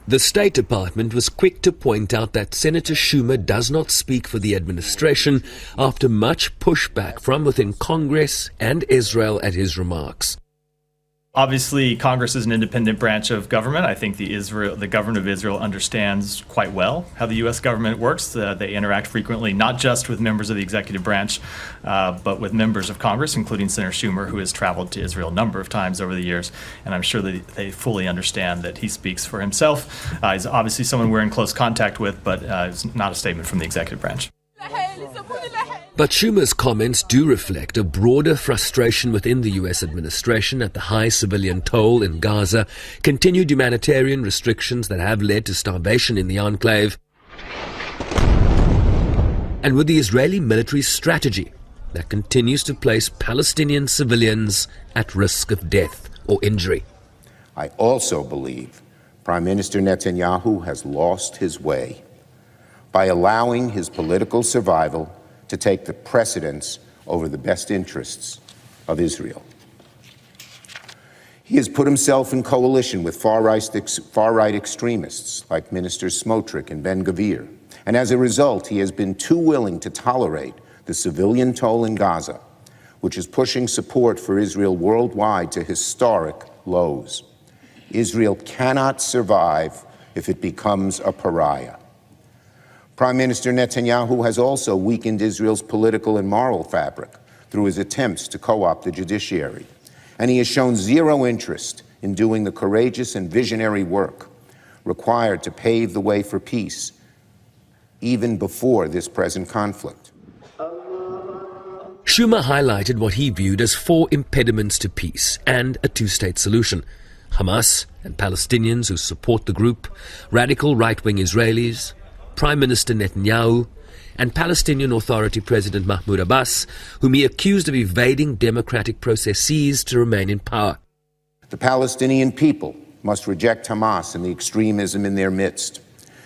The State Department was quick to point out that Senator Schumer does not speak for the administration after much pushback from within Congress and Israel at his remarks. Obviously, Congress is an independent branch of government. I think the government of Israel understands quite well how the U.S. government works. They interact frequently, not just with members of the executive branch, but with members of Congress, including Senator Schumer, who has traveled to Israel a number of times over the years. And I'm sure that they fully understand that he speaks for himself. He's obviously someone we're in close contact with, but it's not a statement from the executive branch. But Schumer's comments do reflect a broader frustration within the U.S. administration at the high civilian toll in Gaza, continued humanitarian restrictions that have led to starvation in the enclave, and with the Israeli military strategy that continues to place Palestinian civilians at risk of death or injury. I also believe Prime Minister Netanyahu has lost his way by allowing his political survival to take the precedence over the best interests of Israel. He has put himself in coalition with far-right extremists like Ministers Smotrich and Ben-Gvir, and as a result, he has been too willing to tolerate the civilian toll in Gaza, which is pushing support for Israel worldwide to historic lows. Israel cannot survive if it becomes a pariah. Prime Minister Netanyahu has also weakened Israel's political and moral fabric through his attempts to co-opt the judiciary, and he has shown zero interest in doing the courageous and visionary work required to pave the way for peace, even before this present conflict. Schumer highlighted what he viewed as 4 impediments to peace and a two-state solution: Hamas and Palestinians who support the group, radical right-wing Israelis, Prime Minister Netanyahu, and Palestinian Authority President Mahmoud Abbas, whom he accused of evading democratic processes to remain in power. The Palestinian people must reject Hamas and the extremism in their midst.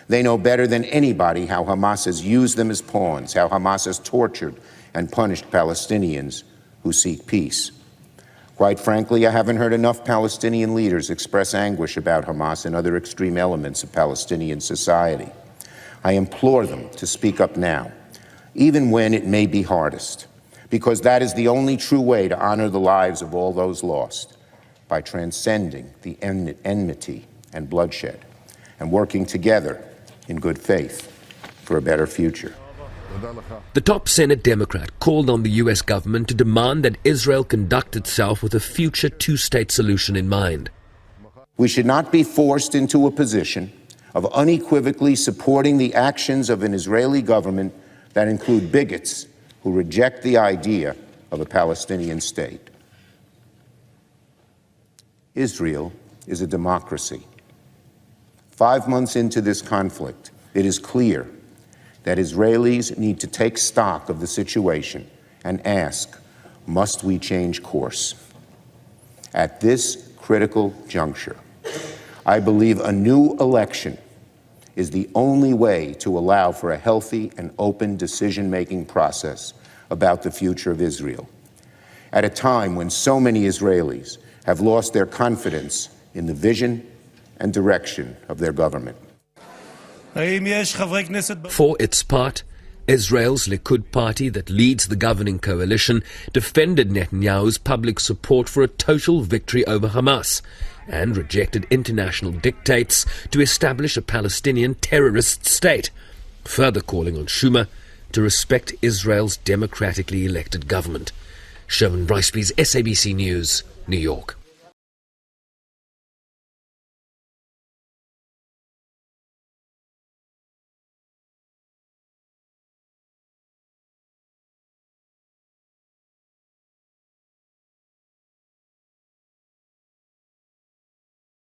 They know better than anybody how Hamas has used them as pawns, how Hamas has tortured and punished Palestinians who seek peace. Quite frankly, I haven't heard enough Palestinian leaders express anguish about Hamas and other extreme elements of Palestinian society. I implore them to speak up now, even when it may be hardest, because that is the only true way to honor the lives of all those lost, by transcending the enmity and bloodshed and working together in good faith for a better future. The top Senate Democrat called on the U.S. government to demand that Israel conduct itself with a future two-state solution in mind. We should not be forced into a position of unequivocally supporting the actions of an Israeli government that include bigots who reject the idea of a Palestinian state. Israel is a democracy. 5 months into this conflict, it is clear that Israelis need to take stock of the situation and ask, must we change course? At this critical juncture, I believe a new election is the only way to allow for a healthy and open decision-making process about the future of Israel, at a time when so many Israelis have lost their confidence in the vision and direction of their government. For its part, Israel's Likud party that leads the governing coalition defended Netanyahu's public support for a total victory over Hamas and rejected international dictates to establish a Palestinian terrorist state, further calling on Schumer to respect Israel's democratically elected government. Sherman Briceby's SABC News, New York.